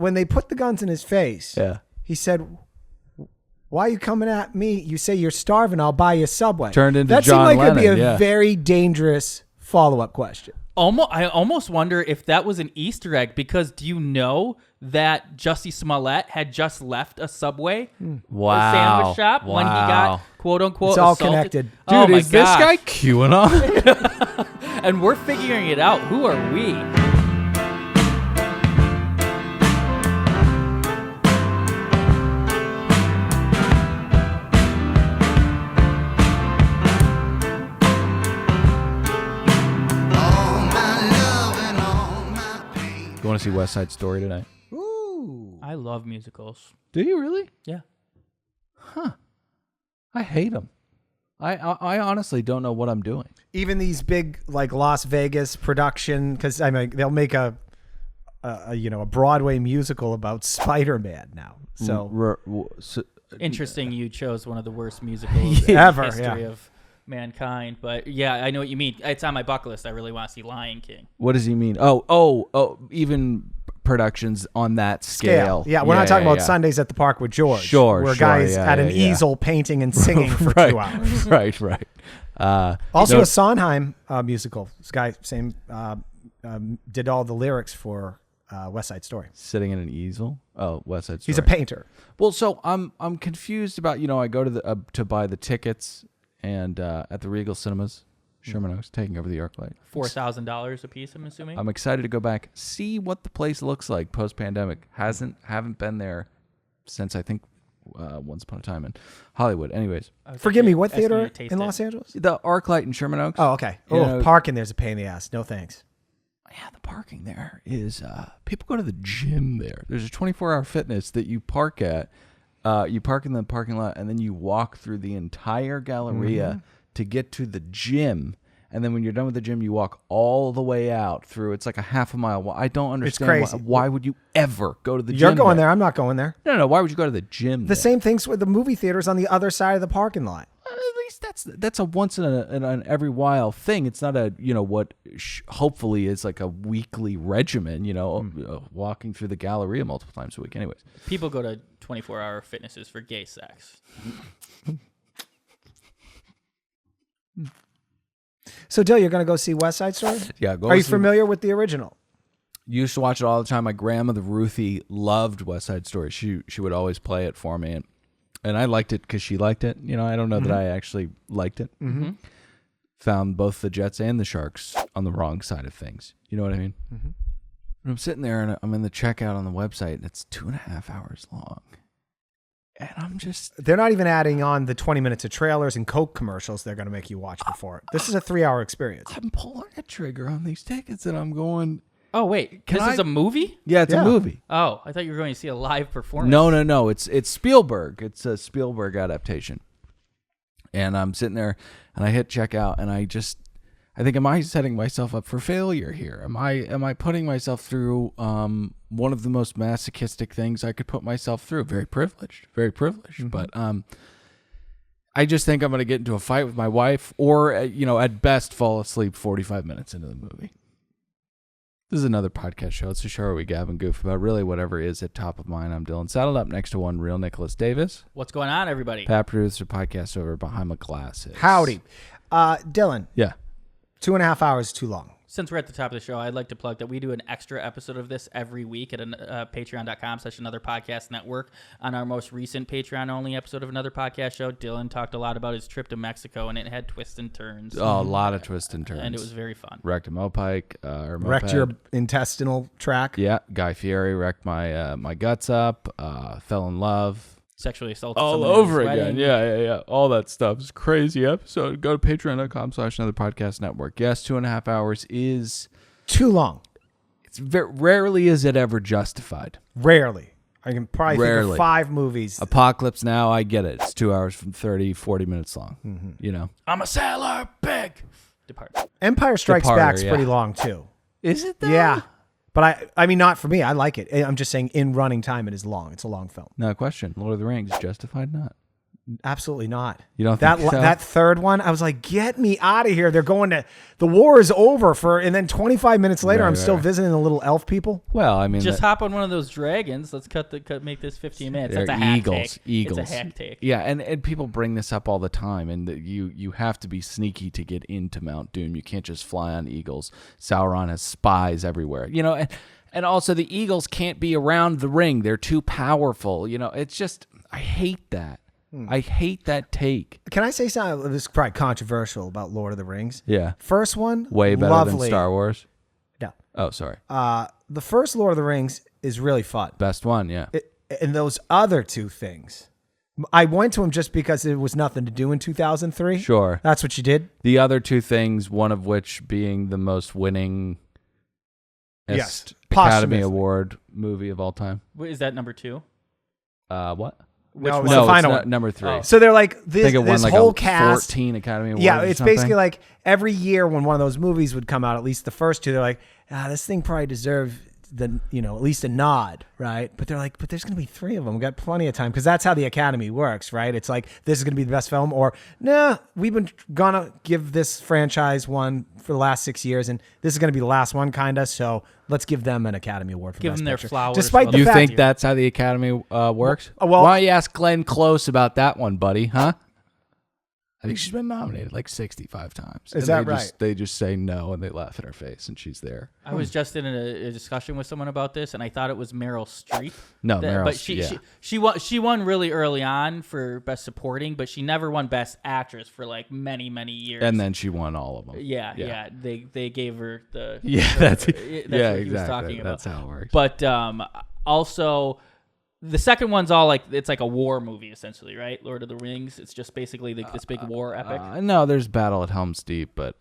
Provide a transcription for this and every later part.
when they put the guns in his face, he said, "Why are you coming at me? You say you're starving. I'll buy you a Subway." Turned into that John seemed like Lennon, it'd be a very dangerous follow-up question. I almost wonder if that was an Easter egg, because do you know that Jussie Smollett had just left a Subway sandwich shop when he got quote-unquote It's all assaulted? connected. Oh, Dude, my is this gosh. guy QAnon? And we're figuring it out. Who are we? You want to see West Side Story tonight? Ooh. I love musicals. Do you really? Yeah. Huh. I hate them. I honestly don't know what I'm doing. Even these big like Las Vegas production, because I mean they'll make a Broadway musical about Spider-Man now. So Interesting. You chose one of the worst musicals Ever, in the history yeah. of mankind, but yeah, I know what you mean. It's on my bucket list. I really want to see Lion King. What does he mean? Oh, even productions on that scale. Yeah, we're not talking about Sundays at the Park with George. Sure, where guys at an eisel painting and singing for 2 hours. Right. Also a Sondheim musical. This guy did all the lyrics for West Side Story. Sitting in an easel. Oh, West Side Story. He's a painter. Well, so I'm confused about, I go to the to buy the tickets and at the Regal Cinemas, Sherman Oaks, taking over the ArcLight. $4,000 a piece, I'm assuming. I'm excited to go back, see what the place looks like post pandemic. Haven't been there since I think Once Upon a Time in Hollywood. Anyways, Forgive me, what theater in Los Angeles? the ArcLight in Sherman Oaks. Oh, okay. Parking there's a pain in the ass. No thanks. Yeah, the parking there is people go to the gym there. There's a 24-hour fitness that you park at. You park in the parking lot and then you walk through the entire Galleria to get to the gym. And then when you're done with the gym, you walk all the way out through. It's like a half a mile. I don't understand. It's crazy. Why would you ever go to the gym? You're going there. I'm not going there. No. Why would you go to the gym? The same things with the movie theaters on the other side of the parking lot. At least that's a once in an every while thing. It's not a what hopefully is like a weekly regimen. Walking through the Galleria multiple times a week. Anyways, People go to 24-hour fitnesses for gay sex. So, Dill, you're going to go see West Side Story? yeah. Are you familiar with the original? Used to watch it all the time. My grandmother Ruthie loved West Side Story. She would always play it for me, and I liked it because she liked it. I don't know that I actually liked it. Mm-hmm. Found both the Jets and the Sharks on the wrong side of things. You know what I mean? Mm-hmm. And I'm sitting there and I'm in the checkout on the website, and it's 2.5 hours long. And I'm just... They're not even adding on the 20 minutes of trailers and Coke commercials they're going to make you watch before it. This is a 3-hour experience. I'm pulling a trigger on these tickets, and I'm going... Oh, wait. This is a movie? Yeah, it's a movie. Oh, I thought you were going to see a live performance. No. It's Spielberg. It's a Spielberg adaptation. And I'm sitting there, and I hit checkout, and I think, am I setting myself up for failure here? Am I putting myself through one of the most masochistic things I could put myself through? Very privileged. Mm-hmm. But I just think I'm going to get into a fight with my wife, or at best fall asleep 45 minutes into the movie. This is another podcast show. It's a show where we gab and goof about really whatever is at top of mind. I'm Dylan. Saddled up next to one real Nicholas Davis. What's going on, everybody? Pat producer podcast over behind my glasses. Howdy. Dylan. Yeah. 2.5 hours is too long. Since we're at the top of the show, I'd like to plug that we do an extra episode of this every week at patreon.com/Another Podcast Network. On our most recent Patreon-only episode of Another Podcast Show, Dylan talked a lot about his trip to Mexico, and it had twists and turns. Oh, a lot of twists and turns. And it was very fun. Wrecked a mopike. Wrecked your intestinal tract. Yeah. Guy Fieri wrecked my my guts up. Fell in love. Sexually assaulted all someone over at his again. wedding. Yeah. All that stuff. It's a crazy episode. Go to patreon.com/Another Podcast Network. Yes, 2.5 hours is too long. It's rarely is it ever justified. Rarely. I can probably think of 5 movies. Apocalypse Now, I get it. It's 2 hours from 40 minutes long. Mm-hmm. I'm a sailor pig. Depart. Empire Strikes Back's pretty long too. Is it though? Yeah. But I mean, not for me. I like it. I'm just saying in running time, it is long. It's a long film. No question. Lord of the Rings, justified not. Absolutely not. You don't that think so? that third one? I was like, get me out of here! They're going to the war is over and then 25 minutes later, I'm still visiting the little elf people. Well, I mean, just hop on one of those dragons. Let's make this 15 minutes. That's a hack take. Eagles. It's a hack take. Yeah, and people bring this up all the time, and you have to be sneaky to get into Mount Doom. You can't just fly on eagles. Sauron has spies everywhere. And also the eagles can't be around the ring. They're too powerful. It's just I hate that. I hate that take. Can I say something? This is probably controversial about Lord of the Rings. Yeah. First one, way better lovely. than Star Wars. No. Oh, sorry. The first Lord of the Rings is really fun. Best one, yeah. And those other two things, I went to them just because there was nothing to do in 2003. Sure. That's what you did? The other two things, one of which being the most winning Academy Award movie of all time. Wait, is that number 2? What? No, it was the final one. Number 3. Oh. So they're like this whole cast. 14 Academy Awards. Yeah, it's basically like every year when one of those movies would come out, at least the first two, they're like, this thing probably deserved at least a nod, right? But they're like, but there's going to be 3 of them. We got plenty of time because that's how the Academy works, right? It's like this is going to be the best film, or nah, we've been gonna give this franchise one for the last 6 years, and this is going to be the last one, kinda. So let's give them an Academy Award for give Best them their Picture. flowers. Despite the you fact think that's how the Academy works? Well, why don't you ask Glenn Close about that one, buddy? Huh? I think she's been nominated like 65 times. Is that right? They just say no and they laugh in her face, and she's there. I was just in a discussion with someone about this, and I thought it was Meryl Streep. No, Meryl. But she won really early on for Best Supporting, but she never won Best Actress for like many years. And then she won all of them. Yeah. They gave her the that's what exactly. he was talking about. That's how it works. But also. The second one's all like it's like a war movie essentially, right? Lord of the Rings. It's just basically this big war epic. No, there's Battle at Helm's Deep, but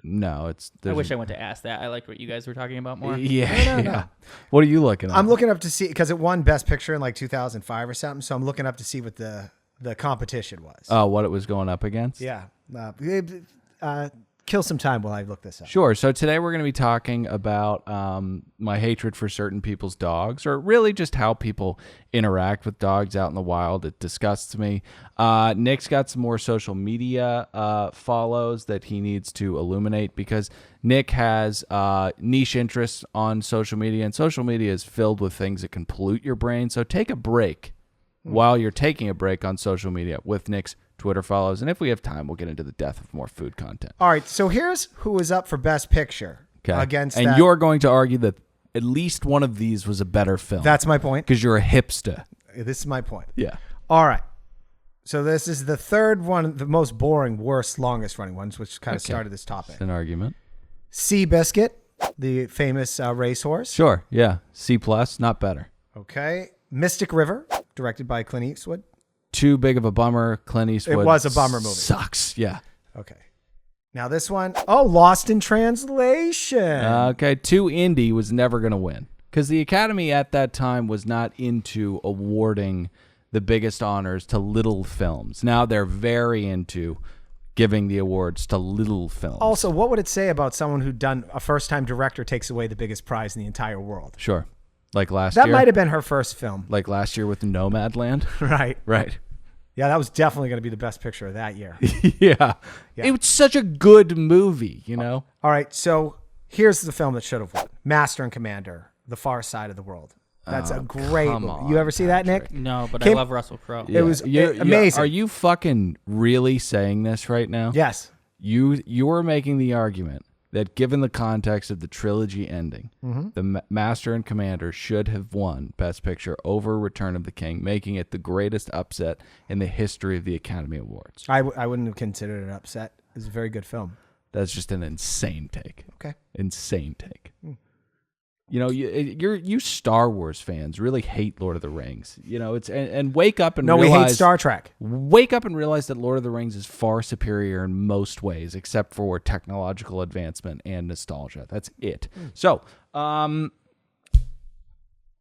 no, it's. I wish I went to ask that. I liked what you guys were talking about more. Yeah. What are you looking at? I'm looking up to see because it won Best Picture in like 2005 or something. So I'm looking up to see what the competition was. Oh, what it was going up against? Yeah. Kill some time while I look this up. Sure. So today we're going to be talking about my hatred for certain people's dogs, or really just how people interact with dogs out in the wild. It disgusts me. Nick's got some more social media follows that he needs to illuminate because Nick has niche interests on social media, and social media is filled with things that can pollute your brain. So take a break while you're taking a break on social media with Nick's Twitter follows, and if we have time, we'll get into the death of more food content. All right, so here's who was up for Best Picture against and you're going to argue that at least one of these was a better film. That's my point. Because you're a hipster. This is my point. Yeah. All right. So this is the third one, the most boring, worst, longest running ones, which kind of started this topic. It's an argument. Seabiscuit, the famous racehorse. Sure, yeah. C+, not better. Okay. Mystic River, directed by Clint Eastwood. Too big of a bummer. Clint Eastwood. It was a bummer movie. Sucks. Yeah. Okay. Now this one. Oh, Lost in Translation. Okay. Too indie was never going to win because the Academy at that time was not into awarding the biggest honors to little films. Now they're very into giving the awards to little films. Also, what would it say about someone who done a first-time director takes away the biggest prize in the entire world? Sure. Like last year. That might have been her first film. Like last year with Nomadland. Right. Right. Yeah, that was definitely going to be the best picture of that year. Yeah. It was such a good movie, you know? All right, so here's the film that should have won. Master and Commander, The Far Side of the World. That's a great movie. on, You ever see that, Nick? No, but I love Russell Crowe. It was amazing. Are you fucking really saying this right now? Yes. You are making the argument that given the context of the trilogy ending, the Master and Commander should have won Best Picture over Return of the King, making it the greatest upset in the history of the Academy Awards. I wouldn't have considered it an upset. It was a very good film. That's just an insane take. Okay. Insane take. You know, you Star Wars fans really hate Lord of the Rings. You know, it's and wake up and realize, we hate Star Trek. Wake up and realize that Lord of the Rings is far superior in most ways, except for technological advancement and nostalgia. That's it. So,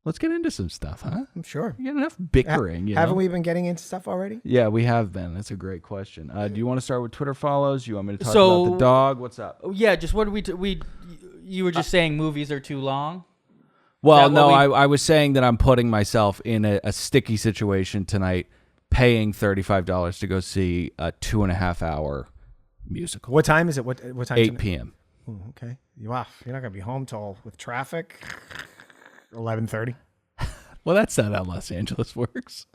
let's get into some stuff, huh? I'm sure. You get enough bickering. Haven't we been getting into stuff already? Yeah, we have been. That's a great question. Do you want to start with Twitter follows? You want me to talk about the dog? What's up? Yeah, just what did we you were just saying movies are too long? Well, no, I was saying that I'm putting myself in a sticky situation tonight paying $35 to go see a 2.5 hour musical. What time is it? What time? 8 p.m. Ooh, okay. Wow, you're not gonna be home till with traffic. 11:30. Well, that's not how Los Angeles works.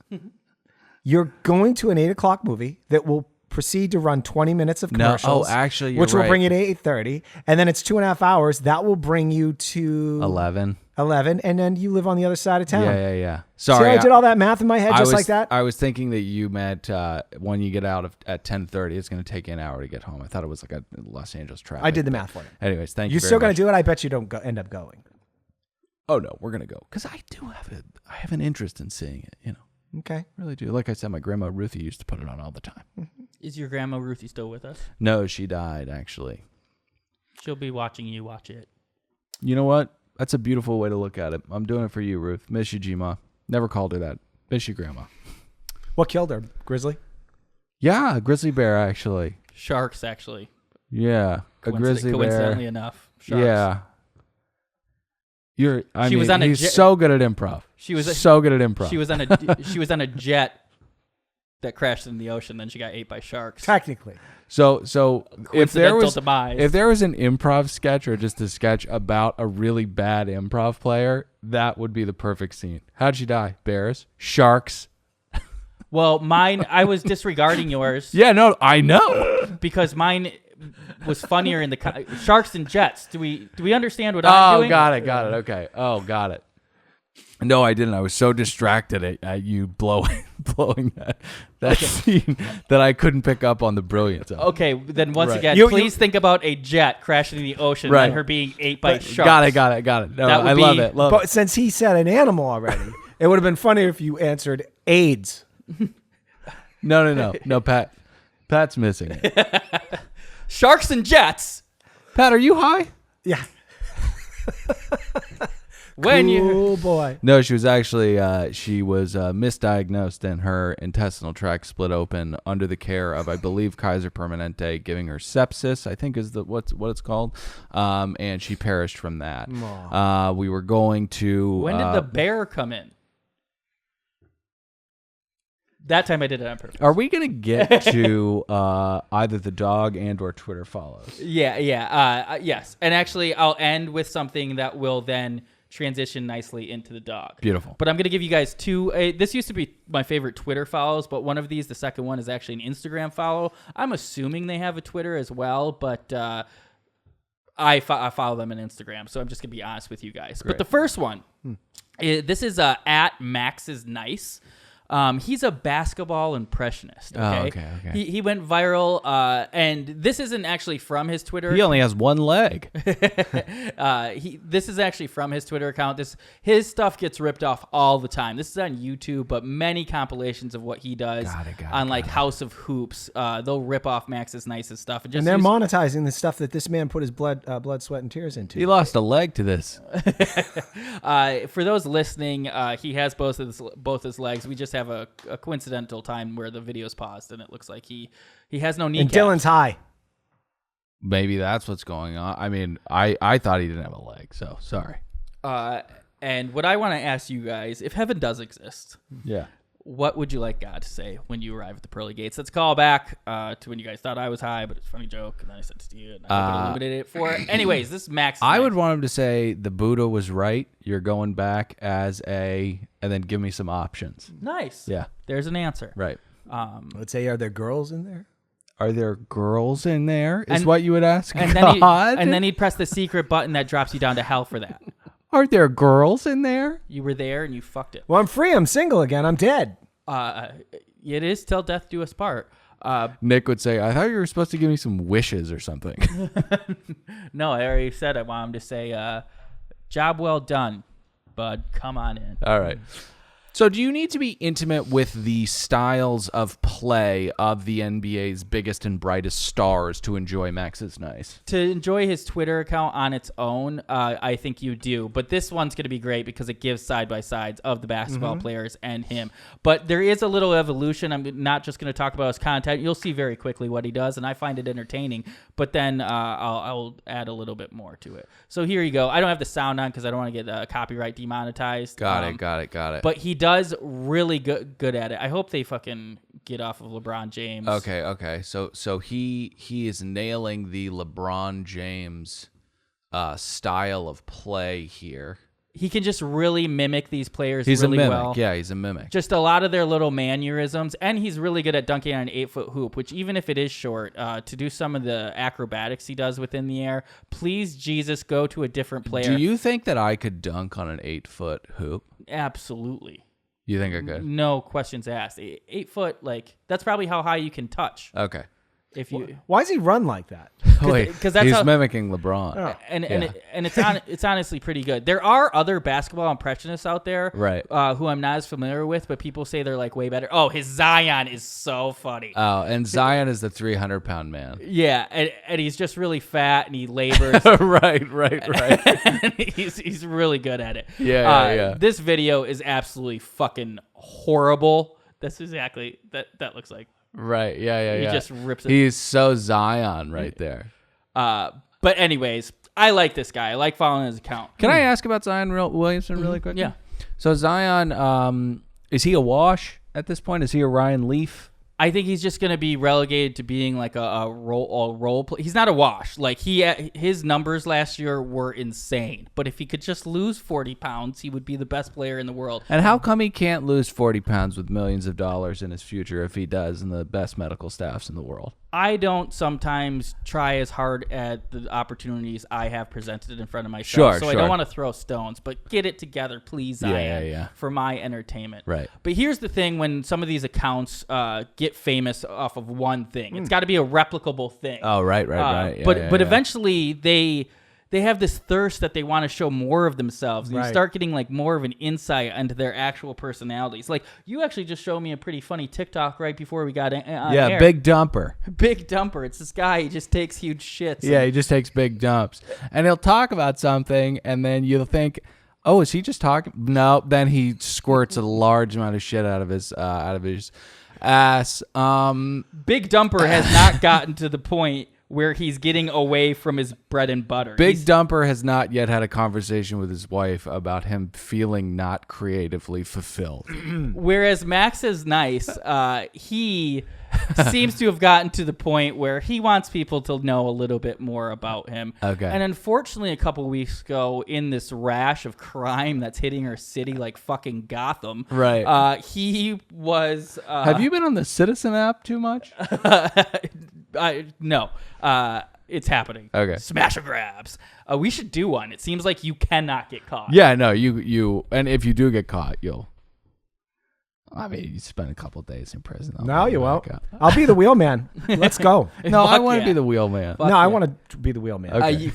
You're going to an 8 o'clock movie that will proceed to run 20 minutes of commercials. Actually, you're which will right. bring you to 8:30, and then it's 2.5 hours. That will bring you to 11, and then you live on the other side of town. Yeah. See Sorry, how I did all that math in my head just like that? I was thinking that you meant when you get out at 10:30, it's going to take you an hour to get home. I thought it was like a Los Angeles traffic. I did the math for you. Anyways, thank you. You're very still going much. to do it? I bet you don't end up going. Oh no, we're going to go because I have an interest in seeing it. You know, Okay. really do. Like I said, my grandma Ruthie used to put it on all the time. Is your grandma Ruthie still with us? No, she died actually. She'll be watching you watch it. You know what? That's a beautiful way to look at it. I'm doing it for you, Ruth. Miss you, G-Ma. Never called her that. Miss you, Grandma. What killed her? Grizzly? Yeah, a grizzly bear, actually. Sharks, actually. Yeah, a grizzly coincidentally bear. enough. Sharks. Yeah. She was on a he's jet- so good at improv. She was so good at improv. She was on a jet that crashed in the ocean. Then she got ate by sharks. Technically. So if there was demise. an improv sketch or just a sketch about a really bad improv player, that would be the perfect scene. How'd she die? Bears, sharks. Well, mine, I was disregarding yours. Yeah, no, I know. Because mine was funnier in the sharks and jets. Do we understand what I'm doing? Oh, got it. Okay. Oh, got it. No, I didn't. I was so distracted at you blowing that scene that I couldn't pick up on the brilliance of it. Okay, then once Right. again, please think about a jet crashing in the ocean and her being ate by sharks. Got it. No, That would I be- love it. But since he said an animal already, it would have been funnier if you answered AIDS. No, Pat. Pat's missing it. Sharks and jets. Pat, are you high? Yeah. When boy. No, she was actually she was misdiagnosed and her intestinal tract split open under the care of, I believe, Kaiser Permanente, giving her sepsis, I think is what it's called, and she perished from that. We were going to. When did the bear come in? That time I did it on purpose. Are we gonna get to either the dog and or Twitter follows? Yeah. Yes, and actually, I'll end with something that will then transition nicely into the dog. Beautiful. But I'm going to give you guys two. This used to be my favorite Twitter follows, but one of these, the second one, is actually an Instagram follow. I'm assuming they have a Twitter as well, but I follow them on Instagram, so I'm just going to be honest with you guys. Great. But the first one, this is at Max is Nice. He's a basketball impressionist. Okay. Okay. He went viral, and this isn't actually from his Twitter. He only has one leg. This is actually from his Twitter account. His stuff gets ripped off all the time. This is on YouTube, but many compilations of what he does on House of Hoops. They'll rip off Max's Nice's stuff, And they're monetizing the stuff that this man put his blood, sweat, and tears into. He lost a leg to this. For those listening, he has both his legs. We just have a coincidental time where the video's paused, and it looks like he has no kneecaps. And Dylan's high. Maybe that's what's going on. I mean, I thought he didn't have a leg, so sorry. And what I want to ask you guys, if heaven does exist, Yeah. what would you like God to say when you arrive at the pearly gates? Let's call back to when you guys thought I was high, but it's a funny joke, and then I said it to you, and I hope it illuminated it for. Anyways, this is Max. I would want him to say the Buddha was right. You're going back and then give me some options. Nice. Yeah. There's an answer. Right. Let's say, are there girls in there? Are there girls in there? Is what you would ask And God? then he'd press the secret button that drops you down to hell for that. Are there girls in there? You were there and you fucked it. Well, I'm free. I'm single again. I'm dead. It is till death do us part. Nick would say, I thought you were supposed to give me some wishes or something. No, I already said I want him to say, job well done, bud. Come on in. All right. So do you need to be intimate with the styles of play of the NBA's biggest and brightest stars to enjoy Max is Nice? To enjoy his Twitter account on its own, I think you do. But this one's going to be great because it gives side-by-sides of the basketball players and him. But there is a little evolution. I'm not just going to talk about his content. You'll see very quickly what he does, and I find it entertaining. But then I'll add a little bit more to it. So here you go. I don't have the sound on because I don't want to get copyright demonetized. Got it. But he does really good at it. I hope they fucking get off of LeBron James. Okay. So he is nailing the LeBron James style of play here. He can just really mimic these players He's really a mimic. well. Yeah, he's a mimic. Just a lot of their little mannerisms, and he's really good at dunking on an 8-foot hoop, which even if it is short, to do some of the acrobatics he does within the air, please, Jesus, go to a different player. Do you think that I could dunk on an 8-foot hoop? Absolutely. You think I could? No questions asked. 8 foot, like, that's probably how high you can touch. Okay. If you Why does he run like that? Wait, 'cause that's he's how- mimicking LeBron. Oh. and Yeah. it's honestly pretty good. There are other basketball impressionists out there, Right. Who I'm not as familiar with, but people say they're like way better. Oh, his Zion is so funny. Oh, and Zion is the 300-pound man. Yeah, and he's just really fat and he labors. right. And he's really good at it. Yeah. This video is absolutely fucking horrible. That's exactly that looks like. Right. Yeah. He just rips it. He's so Zion right there. But anyways, I like this guy. I like following his account. Can I ask about Zion Williamson really quick? Yeah. So Zion, is he a wash at this point? Is he a Ryan Leaf? I think he's just going to be relegated to being like a role play. He's not a wash. Like his numbers last year were insane. But if he could just lose 40 pounds, he would be the best player in the world. And how come he can't lose 40 pounds with millions of dollars in his future if he does and the best medical staffs in the world? I don't sometimes try as hard at the opportunities I have presented in front of myself. Sure, I don't want to throw stones, but get it together, please, Zion, Yeah. for my entertainment. Right. But here's the thing: when some of these accounts get famous off of one thing, it's got to be a replicable thing. Oh, right. Yeah, but eventually they have this thirst that they want to show more of themselves. And you Right. start getting like more of an insight into their actual personalities. Like you actually just showed me a pretty funny TikTok right before we got on air. Big dumper. Big dumper. It's this guy. He just takes huge shits. Yeah, he just takes big dumps. And he'll talk about something, and then you'll think, oh, is he just talking? No, then he squirts a large amount of shit out of his ass. Big dumper has not gotten to the point where he's getting away from his bread and butter. Big Dumper has not yet had a conversation with his wife about him feeling not creatively fulfilled. Whereas Max is nice, he seems to have gotten to the point where he wants people to know a little bit more about him. Okay. And unfortunately, a couple weeks ago, in this rash of crime that's hitting our city like fucking Gotham, Right. He was... Have you been on the Citizen app too much? No. It's happening. Okay. Smash or grabs. We should do one. It seems like you cannot get caught. Yeah, no, you, and if you do get caught, you spend a couple days in prison. No, you won't. I'll be the wheelman. Let's go. No, I Fuck want to yeah. be the wheelman. Fuck No, I yeah. want to be the wheelman. Okay.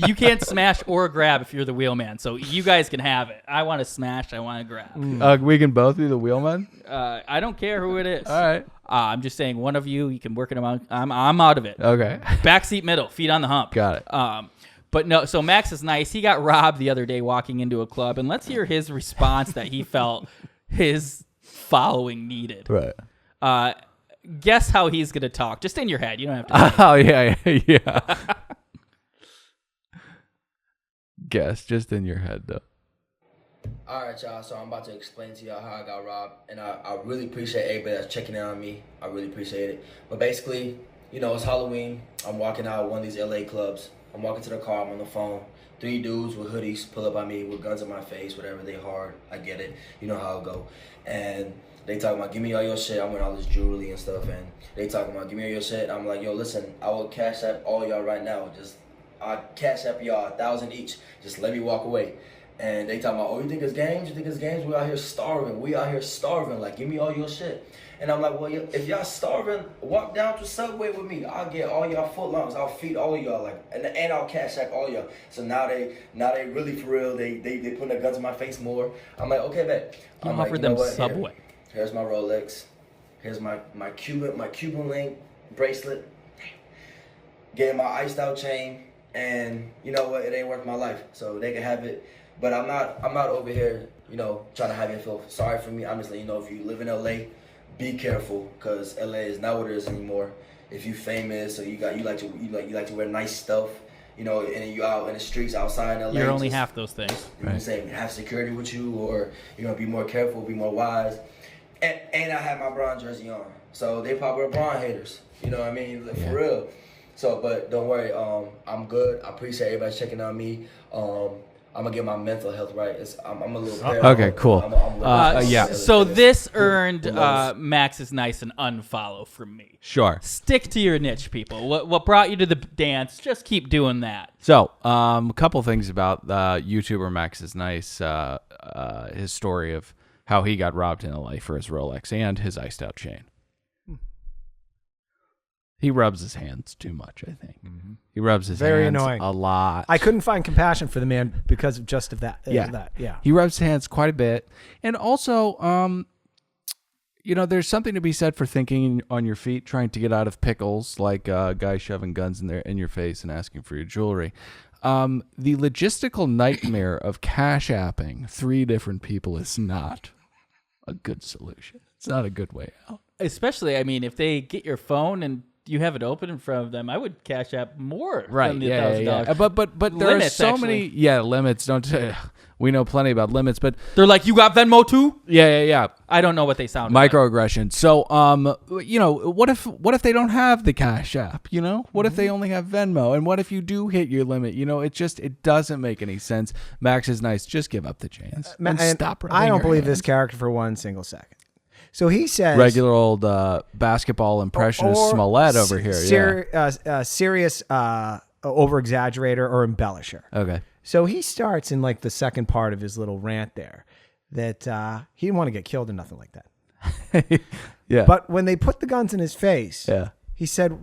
You can't smash or grab if you're the wheelman. So you guys can have it. I want to smash. I want to grab. We can both be the wheelman. I don't care who it is. All right. I'm just saying, one of you can work it out. I'm out of it. Okay. Backseat middle, feet on the hump. Got it. But no, so Max is nice. He got robbed the other day walking into a club, and let's hear his response that he felt his following needed. Right. Guess how he's gonna talk. Just in your head. You don't have to. Oh yeah. Guess just in your head though. All right, y'all. So I'm about to explain to y'all how I got robbed, and I really appreciate everybody that's checking in on me. I really appreciate it. But basically, it's Halloween. I'm walking out of one of these LA clubs. I'm walking to the car. I'm on the phone. 3 dudes with hoodies pull up on me with guns in my face, whatever. They hard. I get it. You know how it go. And they talking about, give me all your shit. I'm with all this jewelry and stuff. And they talking about, give me all your shit. I'm like, yo, listen, I will cash app all y'all right now. I'll cash app y'all 1,000 each. Just let me walk away. And they talking about, oh, you think it's games? You think it's games? We out here starving. Like, give me all your shit. And I'm like, well, if y'all starving, walk down to Subway with me. I'll get all y'all footlongs. I'll feed all of y'all, and I'll cash app all y'all. So now they really for real. They putting their guns in my face more. I'm like, okay, bet. You I'm offered like, them what? Subway. Here's my Rolex. Here's my Cuban link bracelet. Get my iced out chain, and you know what? It ain't worth my life, so they can have it. But I'm not over here, trying to have you feel sorry for me. I'm just letting you know, if you live in LA, be careful, because LA is not what it is anymore. If you famous or you like to wear nice stuff, you know, and you out in the streets outside in LA. You're only just, half those things. You know what I'm saying? Have security with you, or, you know, be more careful, be more wise. And I had my Bron jersey on. So they probably were Bron haters. You know what I mean? Like, for real. So, but don't worry, I'm good. I appreciate everybody checking on me. I'm gonna get my mental health right. I'm a little Okay, cool. Yeah. So this earned Max's nice and unfollow from me. Sure. Stick to your niche, people. What brought you to the dance? Just keep doing that. So, a couple things about YouTuber Max is Nice, his story of how he got robbed in LA for his Rolex and his iced out chain. He rubs his hands too much, I think. Mm-hmm. He rubs his Very hands annoying. a lot. I couldn't find compassion for the man because of just of that. Yeah. Yeah. He rubs his hands quite a bit. And also, you know, there's something to be said for thinking on your feet, trying to get out of pickles, like guys shoving guns in your face and asking for your jewelry. The logistical nightmare of cash apping 3 different people is not a good solution. It's not a good way out. Especially, I mean, if they get your phone and you have it open in front of them, I would cash app more than the $1,000. Yeah. But there are so many limits. Don't we know plenty about limits? But they're like, you got Venmo too? Yeah. I don't know what they sound like. Microaggression. So, you know, what if they don't have the Cash App? You know, what if they only have Venmo? And what if you do hit your limit? You know, it doesn't make any sense. Max is Nice. Just give up the chance and stop. I don't believe hands. this character for 1 single second. So he says, regular old basketball impressionist Smollett over here. Serious over-exaggerator or embellisher. Okay. So he starts in like the second part of his little rant there that he didn't want to get killed or nothing like that. Yeah. But when they put the guns in his face, yeah, he said,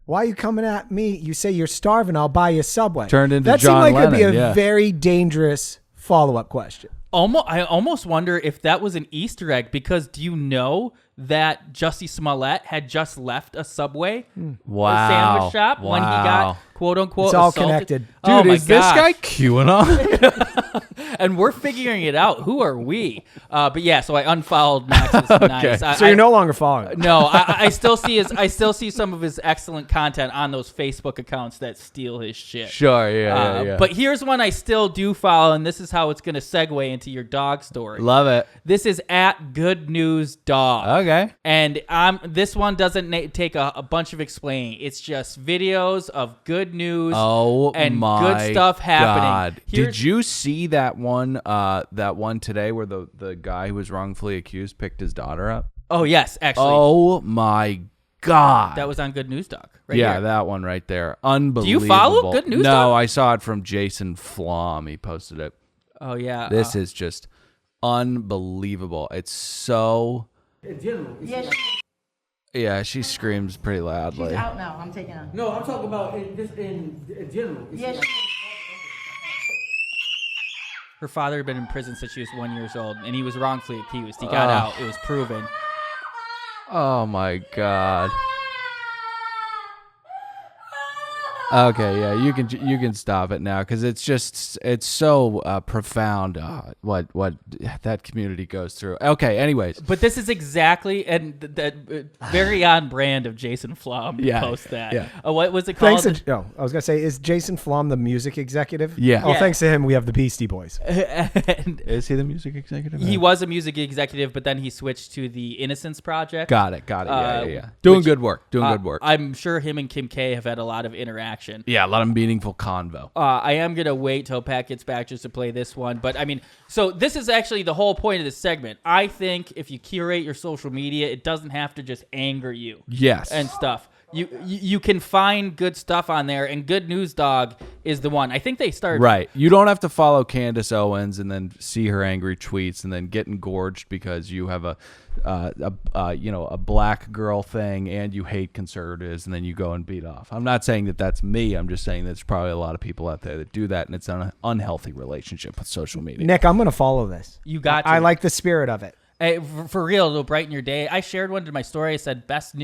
"Why are you coming at me? You say you're starving. I'll buy you a Subway." Turned into that John seemed like Lennon, it'd be a very dangerous follow-up question. I almost wonder if that was an Easter egg, because do you know that Jussie Smollett had just left a Subway a sandwich shop when he got quote unquote it's all assaulted? connected. Dude, is this guy QAnon? And we're figuring it out. Who are we? But yeah, so I unfollowed Max's Nice. So you're no longer following him. No, I still see some of his excellent content on those Facebook accounts that steal his shit. Sure, yeah. But here's one I still do follow, and this is how it's going to segue into your dog story. Love it. This is at Good News Dog. Okay. And this one doesn't take a bunch of explaining. It's just videos of good news and good stuff happening. God. Did you see that one today where the guy who was wrongfully accused picked his daughter up? Oh, yes, actually. Oh, my God. That was on Good News Dog. Right yeah, here. That one right there. Unbelievable. Do you follow Good News Dog? No, I saw it from Jason Flom. He posted it. Oh, yeah. This is just unbelievable. It's so... In general. Yes, Yeah, she screams pretty loudly. she's out now. I'm taking her. No, I'm talking about in general. Yes, Her father had been in prison since she was 1 year old, and he was wrongfully accused. He got out. It was proven. Oh, my God. Okay, yeah, you can stop it now because it's so profound what that community goes through. Okay, anyways, But this is exactly that very on brand of Jason Flom to post that. Yeah. What was it called? I was gonna say, is Jason Flom the music executive? Yeah. Oh, Yeah. thanks to him, we have the Beastie Boys. And is he the music executive? he was a music executive, but then he switched to the Innocence Project. Got it. Yeah. Doing good work. I'm sure him and Kim K have had a lot of interaction. Yeah, a lot of meaningful convo. I am going to wait till Pat gets back just to play this one. But, I mean, so this is actually the whole point of this segment. I think if you curate your social media, it doesn't have to just anger you. Yes. And stuff. You can find good stuff on there, and Good News Dog is the one. I think they started... Right. You don't have to follow Candace Owens and then see her angry tweets and then get engorged because you have a black girl thing and you hate conservatives and then you go and beat off. I'm not saying that that's me. I'm just saying there's probably a lot of people out there that do that, and it's an unhealthy relationship with social media. Nick, I'm gonna follow this. You got to. I like the spirit of it. Hey, for real, it'll brighten your day. I shared one to my story. I said best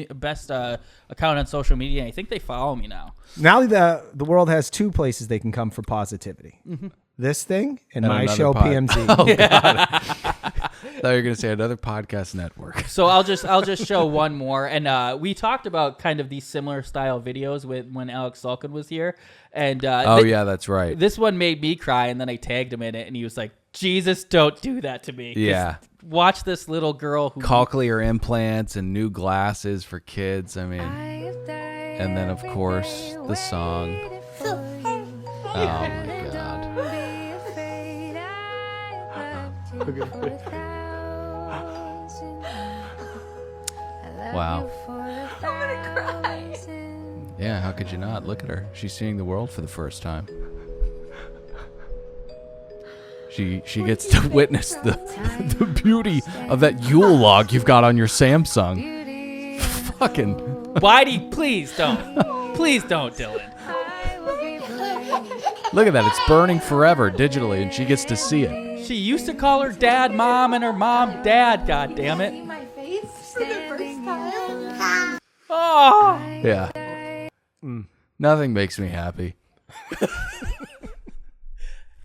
account on social media. I think they follow me now. Now the world has 2 places they can come for positivity. Mm-hmm. This thing and my another show pod. PMZ. Oh, God. thought you were gonna say another podcast network. So I'll just show one more, and we talked about kind of these similar style videos with when Alex Sulkin was here, and Yeah, that's right. this one made me cry, and then I tagged him in it, and he was like, "Jesus, don't do that to me." 'Cause Yeah. watch this little girl who Cochlear implants and new glasses for kids. I mean, and then of course the song. Oh my God. Wow. Yeah, how could you not? Look at her. She's seeing the world for the first time. She gets to witness the beauty of that Yule log you've got on your Samsung. Fucking. Whitey, please don't. Please don't, Dylan. Look at that. It's burning forever digitally, and she gets to see it. She used to call her dad mom and her mom dad, god damn it. My face for the first time. Oh. Yeah. Nothing makes me happy.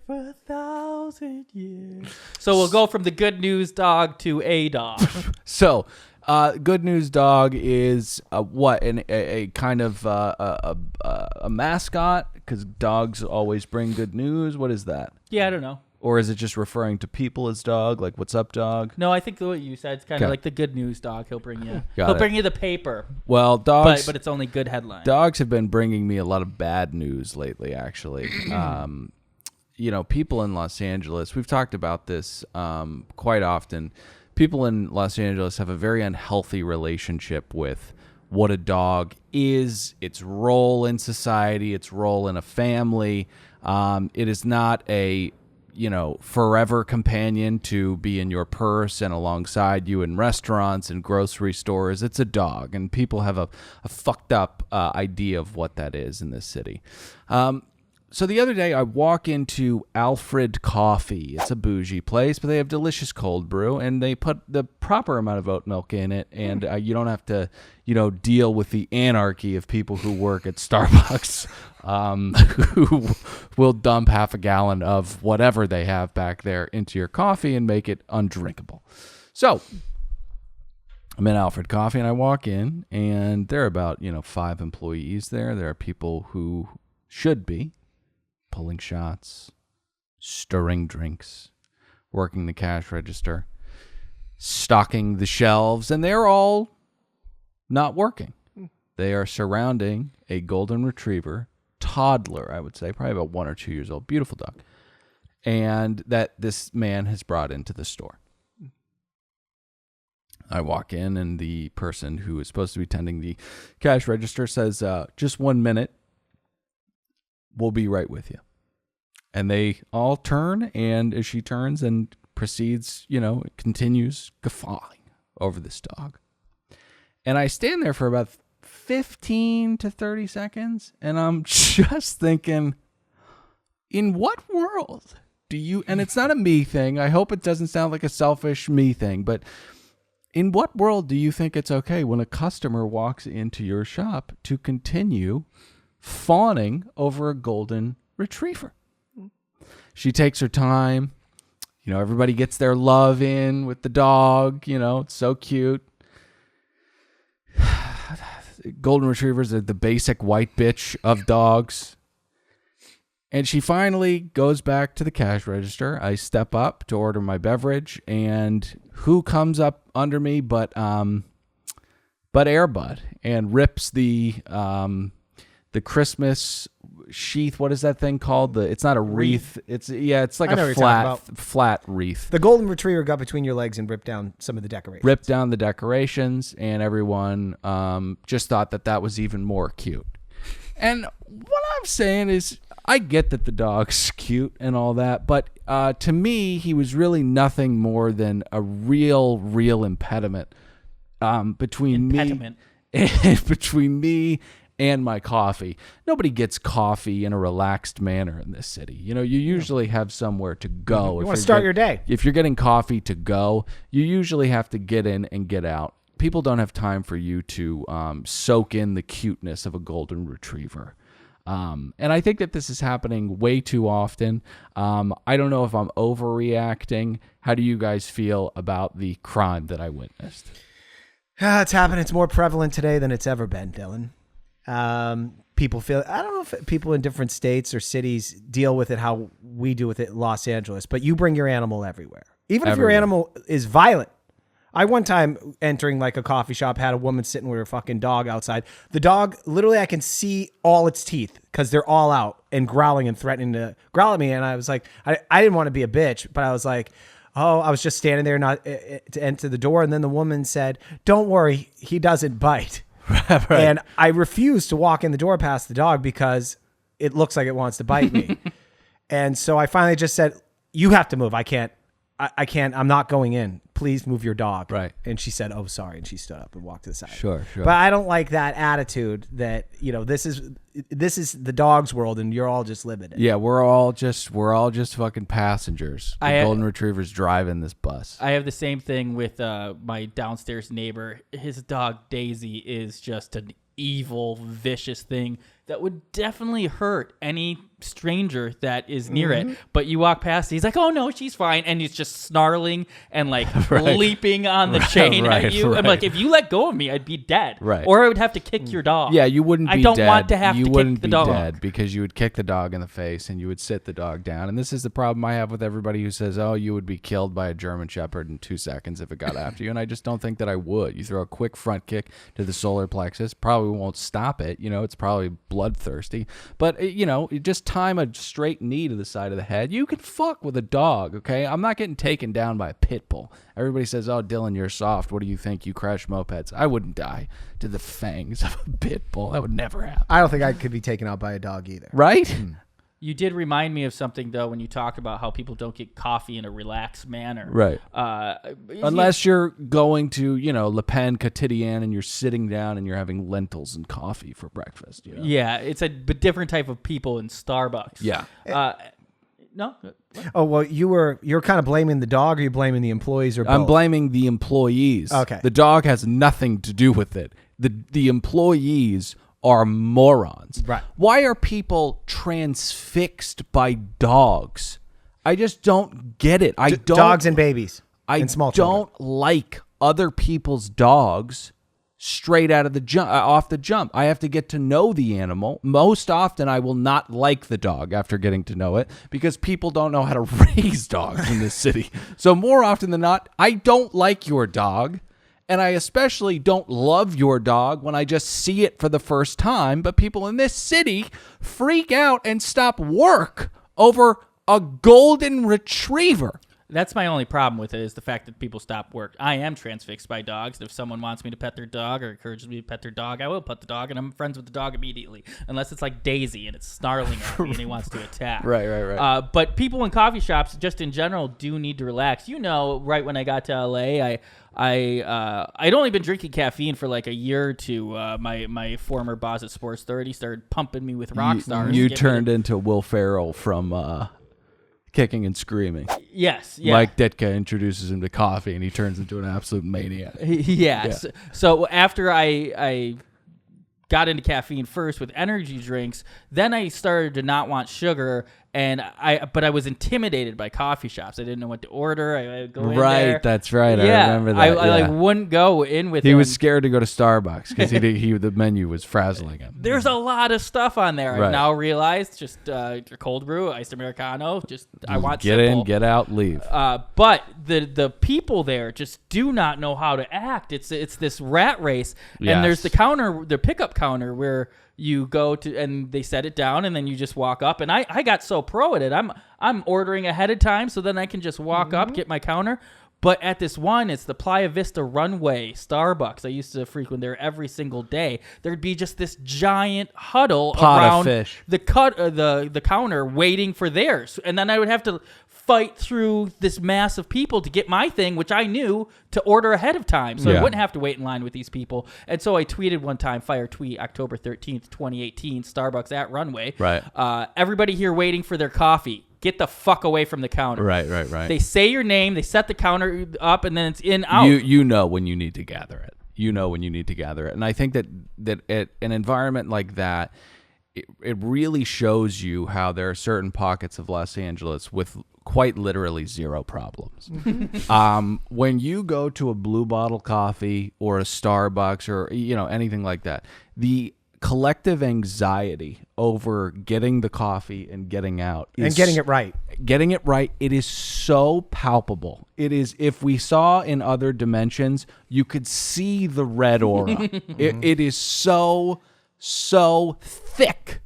For 1,000 years. So we'll go from the good news dog to a dog. So, good news dog is what? A kind of a mascot? Because dogs always bring good news. What is that? Yeah, I don't know. Or is it just referring to people as dog? Like, what's up, dog? No, I think what you said is kind Okay. of like the good news dog. He'll bring you. Got He'll it. bring you the paper, Well, dogs. but it's only good headlines. Dogs have been bringing me a lot of bad news lately, actually. People in Los Angeles, we've talked about this quite often. People in Los Angeles have a very unhealthy relationship with what a dog is, its role in society, its role in a family. It is not a forever companion to be in your purse and alongside you in restaurants and grocery stores. It's a dog, and people have a fucked up idea of what that is in this city. So the other day I walk into Alfred Coffee. It's a bougie place, but they have delicious cold brew, and they put the proper amount of oat milk in it, and you don't have to, deal with the anarchy of people who work at Starbucks who will dump half a gallon of whatever they have back there into your coffee and make it undrinkable. So I'm in Alfred Coffee, and I walk in, and there are about 5 employees there. There are people who should be pulling shots, stirring drinks, working the cash register, stocking the shelves, and they're all not working. They are surrounding a golden retriever, toddler, I would say, probably about 1 or 2 years old, beautiful dog, and that this man has brought into the store. I walk in, and the person who is supposed to be tending the cash register says, just 1 minute. We'll be right with you. And they all turn, and as she turns and proceeds, continues guffawing over this dog. And I stand there for about 15 to 30 seconds, and I'm just thinking, in what world do you, and it's not a me thing, I hope it doesn't sound like a selfish me thing, but in what world do you think it's okay when a customer walks into your shop to continue fawning over a golden retriever? She takes her time. Everybody gets their love in with the dog. It's so cute. Golden retrievers are the basic white bitch of dogs. And she finally goes back to the cash register. I step up to order my beverage, and who comes up under me but Airbud, and rips the Christmas sheath. What is that thing called? It's not a wreath. It's like I know a what you're talking flat wreath. The golden retriever got between your legs and ripped down some of the decorations. Ripped down the decorations, and everyone just thought that was even more cute. And what I'm saying is, I get that the dog's cute and all that, but to me, he was really nothing more than a real impediment between me and my coffee. Nobody gets coffee in a relaxed manner in this city. You usually have somewhere to go. You want to start your day. If you're getting coffee to go, you usually have to get in and get out. People don't have time for you to soak in the cuteness of a golden retriever. And I think that this is happening way too often. I don't know if I'm overreacting. How do you guys feel about the crime that I witnessed? It's happening. It's more prevalent today than it's ever been, Dylan. People feel, I don't know if people in different states or cities deal with it how we do with it in Los Angeles, but you bring your animal everywhere. Even if your animal is violent. I one time entering like a coffee shop had a woman sitting with her fucking dog outside. The dog, literally I can see all its teeth because they're all out and growling and threatening to growl at me. And I was like, I didn't want to be a bitch, but I was like, oh, I was just standing there not to enter the door. And then the woman said, don't worry, he doesn't bite. Right. And I refused to walk in the door past the dog because it looks like it wants to bite me. And so I finally just said, you have to move. I can't, I'm not going in. Please move your dog. Right. And she said, oh, sorry. And she stood up and walked to the side. Sure. But I don't like that attitude that, this is the dog's world and you're all just living it. Yeah, we're all just fucking passengers. The golden retriever's driving this bus. I have the same thing with my downstairs neighbor. His dog Daisy is just an evil, vicious thing that would definitely hurt any stranger that is near it. But you walk past, he's like, oh no, she's fine. And he's just snarling and like leaping on the chain at you. I'm like, if you let go of me, I'd be dead. Right. Or I would have to kick your dog. Yeah, you wouldn't be dead. I don't want to have you to wouldn't kick the be dog. dead because you would kick the dog in the face and you would sit the dog down. And this is the problem I have with everybody who says, oh, you would be killed by a German Shepherd in 2 seconds if it got after you. And I just don't think that I would. You throw a quick front kick to the solar plexus, probably won't stop it. It's probably bloodthirsty. But, you just time a straight knee to the side of the head. You can fuck with a dog, okay? I'm not getting taken down by a pit bull. Everybody says, oh, Dylan, you're soft. What do you think? You crash mopeds. I wouldn't die to the fangs of a pit bull. That would never happen. I don't think I could be taken out by a dog either. Right? You did remind me of something, though, when you talked about how people don't get coffee in a relaxed manner. Right. Unless you're going to, Le Pen Quotidien and you're sitting down and you're having lentils and coffee for breakfast. Yeah, it's a different type of people in Starbucks. Yeah. No? Oh, well, you're kind of blaming the dog or you're blaming the employees or both? I'm blaming the employees. Okay. The dog has nothing to do with it. The employees are morons. Right. Why are people transfixed by dogs? I just don't get it. Dogs and babies. And small children. don't like other people's dogs straight out of the off the jump. I have to get to know the animal. Most often I will not like the dog after getting to know it because people don't know how to raise dogs in this city. So more often than not, I don't like your dog. And I especially don't love your dog when I just see it for the first time. But people in this city freak out and stop work over a golden retriever. That's my only problem with it is the fact that people stop work. I am transfixed by dogs. If someone wants me to pet their dog or encourages me to pet their dog, I will pet the dog, and I'm friends with the dog immediately. Unless it's like Daisy and it's snarling at me and he wants to attack. Right. But people in coffee shops, just in general, do need to relax. Right when I got to LA, I'd only been drinking caffeine for like a year or two. My former boss at Sports 30 started pumping me with rock stars. You turned into Will Ferrell from Kicking and Screaming. Yes. Yeah. Mike Ditka introduces him to coffee and he turns into an absolute maniac. Yes. Yeah. So after I got into caffeine first with energy drinks, then I started to not want sugar. But I was intimidated by coffee shops. I didn't know what to order. I would go in there. That's right. Yeah, I remember that. I wouldn't go in with him. He was scared to go to Starbucks because the menu was frazzling him. There's a lot of stuff on there. Right. I've now realized just cold brew, iced Americano. I want get simple. in, get out, leave. But the people there just do not know how to act. It's this rat race, and there's the pickup counter where you go to and they set it down and then you just walk up, and I got so pro at it. I'm ordering ahead of time so then I can just walk up, get my counter. But at this one, it's the Playa Vista Runway Starbucks. I used to frequent there every single day. There'd be just this giant huddle around the counter waiting for theirs, and then I would have to fight through this mass of people to get my thing, which I knew to order ahead of time, so I wouldn't have to wait in line with these people. And so I tweeted one time, fire tweet, October 13th, 2018, Starbucks at Runway. Right. Everybody here waiting for their coffee. Get the fuck away from the counter. Right. They say your name, they set the counter up, and then it's in, out. You know when you need to gather it. And I think that at an environment like that, it really shows you how there are certain pockets of Los Angeles with quite literally zero problems. When you go to a Blue Bottle Coffee or a Starbucks or anything like that, the collective anxiety over getting the coffee and getting out And getting it right. It is so palpable. It is, if we saw in other dimensions, you could see the red aura. It is so thick.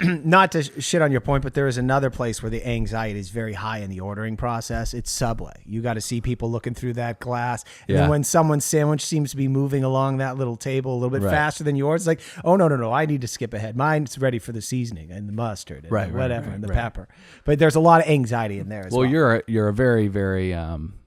Not to shit on your point, but there is another place where the anxiety is very high in the ordering process. It's Subway. You got to see people looking through that glass. And then when someone's sandwich seems to be moving along that little table a little bit faster than yours, it's like, oh, no, I need to skip ahead. Mine's ready for the seasoning and the mustard and the whatever and the pepper. But there's a lot of anxiety in there as well. Well, you're a very, very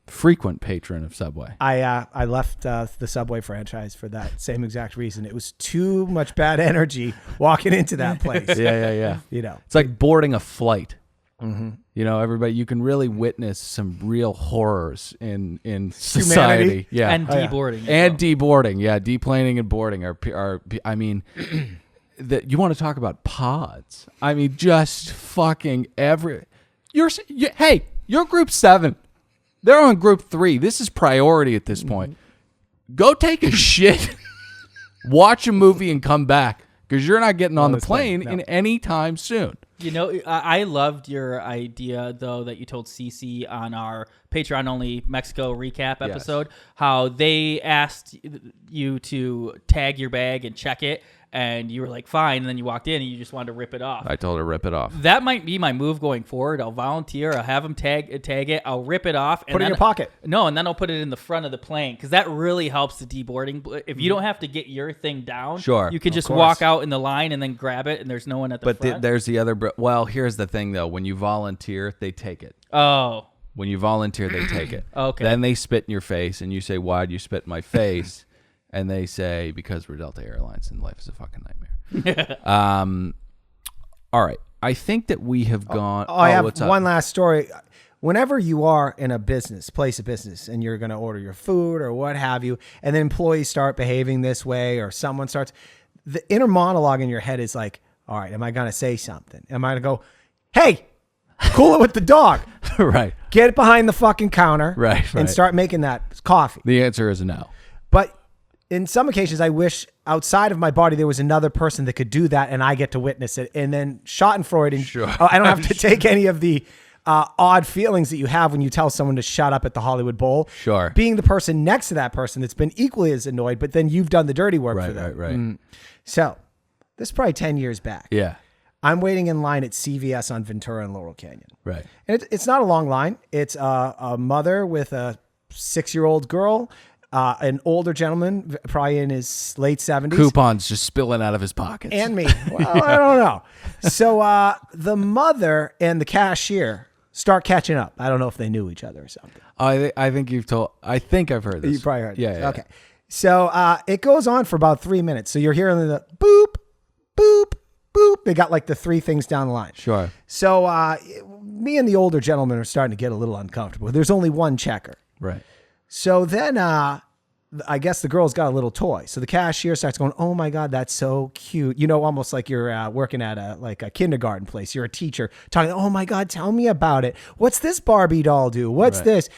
frequent patron of Subway. I left the Subway franchise for that same exact reason. It was too much bad energy walking into that place. Yeah. It's like boarding a flight. Everybody, you can really witness some real horrors in society. Humanity. Yeah, And deboarding. and deboarding. Yeah, deplaning and boarding are. I mean, that you want to talk about pods? I mean, just fucking hey, you're group 7. They're on group 3. This is priority at this point. Go take a shit, watch a movie, and come back, because you're not getting on the plane in any time soon. I loved your idea, though, that you told CC on our Patreon-only Mexico recap episode, how they asked you to tag your bag and check it, and you were like, fine, and then you walked in and you just wanted to rip it off. I told her rip it off. That might be my move going forward. I'll volunteer. I'll have them tag it. I'll rip it off. And Put it in your pocket. No, and then I'll put it in the front of the plane, because that really helps the deboarding. If you don't have to get your thing down, Sure, you can just walk out in the line and then grab it, and there's no one at the front. But there's the other. Well, here's the thing, though. When you volunteer, they take it. Oh. When you volunteer, they take it. Okay. Then they spit in your face, and you say, "Why'd you spit in my face?" And they say, "Because we're Delta Airlines, and life is a fucking nightmare." All right. I think that we have gone. I have what's up? one last story. Whenever you are in a place of business, and you're going to order your food or what have you, and then employees start behaving this way, or someone starts, the inner monologue in your head is like, all right, am I going to say something? Am I going to go, hey, cool it with the dog? Right. Get it behind the fucking counter. Right. And start making that coffee. The answer is no. But in some occasions, I wish outside of my body there was another person that could do that, and I get to witness it. And then Schadenfreude, and Sure. I don't have to take any of the odd feelings that you have when you tell someone to shut up at the Hollywood Bowl. Sure. Being the person next to that person that's been equally as annoyed, but then you've done the dirty work for them. Right. So this is probably 10 years back. Yeah. I'm waiting in line at CVS on Ventura and Laurel Canyon. Right. And it's not a long line. It's a mother with a 6-year-old girl, an older gentleman, probably in his late 70s. Coupons just spilling out of his pockets. And me. Well, I don't know. So the mother and the cashier start catching up. I don't know if they knew each other or something. I think you've told. I think I've heard this. You probably heard this. Yeah. Okay. So it goes on for about 3 minutes. So you're hearing the boop, boop, boop. They got like the 3 things down the line. Sure. So me and the older gentleman are starting to get a little uncomfortable. There's only one checker. Right. So then I guess the girl's got a little toy. So the cashier starts going, oh my God, that's so cute. You know, almost like you're working at a kindergarten place. You're a teacher talking, oh my God, tell me about it. What's this Barbie doll do? What's this?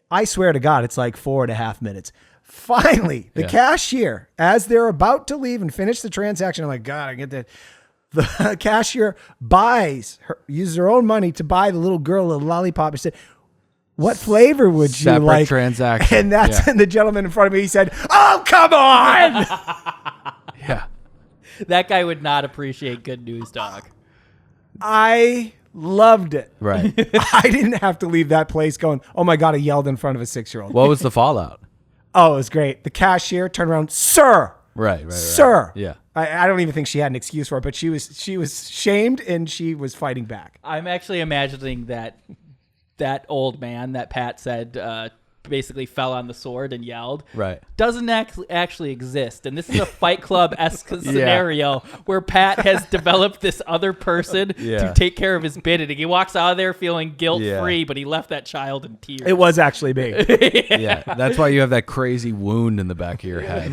I swear to God, it's like 4.5 minutes. Finally, the cashier, as they're about to leave and finish the transaction, I'm like, God, I get that. The cashier uses her own money to buy the little girl a lollipop and said, what flavor would you Separate like? transaction. And that's and the gentleman in front of me, he said, oh, come on. Yeah. That guy would not appreciate good news, dog. I loved it. Right. I didn't have to leave that place going, oh my God, I yelled in front of a 6-year-old. What was the fallout? Oh, it was great. The cashier turned around, sir. Right. Sir. Yeah. I don't even think she had an excuse for it, but she was shamed and she was fighting back. I'm actually imagining that old man that Pat said basically fell on the sword and yelled, Right. doesn't actually exist. And this is a Fight Club-esque scenario where Pat has developed this other person to take care of his bid. And he walks out of there feeling guilt-free, but he left that child in tears. It was actually me. Yeah, that's why you have that crazy wound in the back of your head.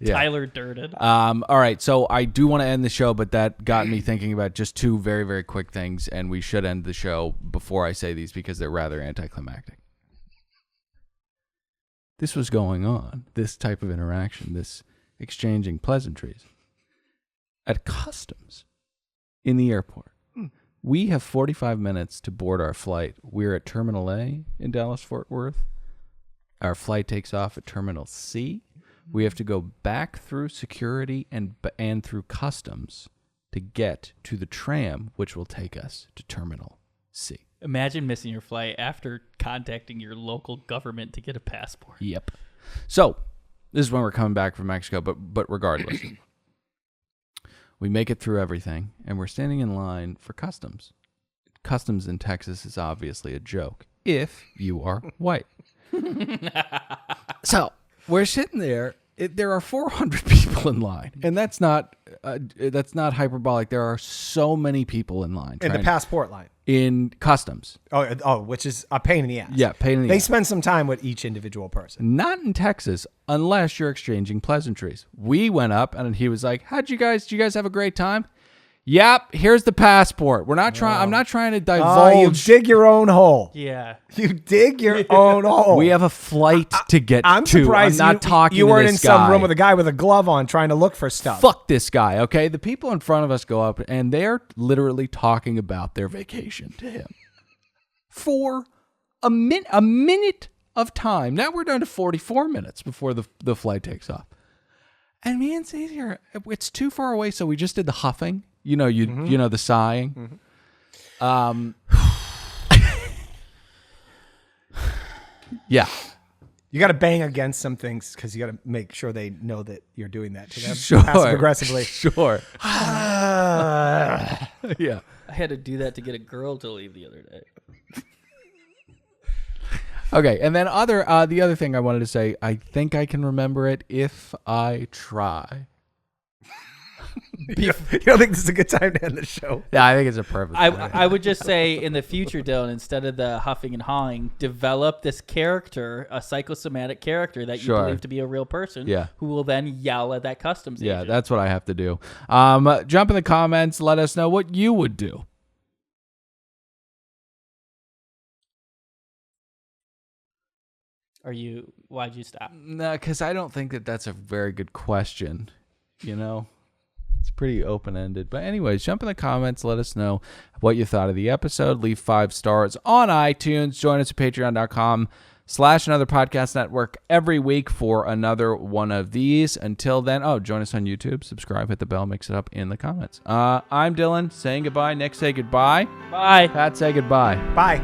Yeah. Tyler Durden. All right, so I do want to end the show, but that got me thinking about just two very, very quick things, and we should end the show before I say these because they're rather anticlimactic. This was going on, this type of interaction, this exchanging pleasantries at customs in the airport. We have 45 minutes to board our flight. We're at Terminal A in Dallas-Fort Worth. Our flight takes off at Terminal C. We have to go back through security and through customs to get to the tram, which will take us to Terminal C. Imagine missing your flight after contacting your local government to get a passport. Yep. So this is when we're coming back from Mexico, but regardless, we make it through everything, and we're standing in line for customs. Customs in Texas is obviously a joke if you are white. So we're sitting there. There are 400 people in line, and that's not hyperbolic. There are so many people in line. In the passport line. In customs. Oh, which is a pain in the ass. Yeah, pain in the They ass. spend some time with each individual person. Not in Texas, unless you're exchanging pleasantries. We went up, and he was like, "Did you guys have a great time?" Yep, here's the passport. We're not trying. I'm not trying to divulge. Oh, you dig your own hole. Yeah. You dig your own hole. We have a flight to get I'm to. surprised I'm not talking you to weren't this in some guy. room with a guy with a glove on trying to look for stuff. Fuck this guy, okay? The people in front of us go up, and they're literally talking about their vacation to him for a minute of time. Now we're down to 44 minutes before the flight takes off. And me and Sadie here, it's too far away, so we just did the huffing. You know, you know, the sighing. Yeah. You got to bang against some things because you got to make sure they know that you're doing that to them. Sure. Passive aggressively. Sure. Yeah. I had to do that to get a girl to leave the other day. Okay, and then the other thing I wanted to say, I think I can remember it if I try. You don't think this is a good time to end the show? Yeah, I think it's a perfect. I would just say in the future, Dylan, instead of the huffing and hawing, develop this character, a psychosomatic character that you Sure. believe to be a real person, Yeah. who will then yell at that customs Yeah, agent. that's what I have to do. Jump in the comments. Let us know what you would do. Why'd you stop? No, because I don't think that's a very good question. You know, it's pretty open-ended. But anyways, jump in the comments. Let us know what you thought of the episode. Leave 5 stars on iTunes. Join us at patreon.com/another podcast network every week for another one of these. Until then, join us on YouTube. Subscribe, hit the bell, mix it up in the comments. I'm Dylan saying goodbye. Nick, say goodbye. Bye. Pat, say goodbye. Bye.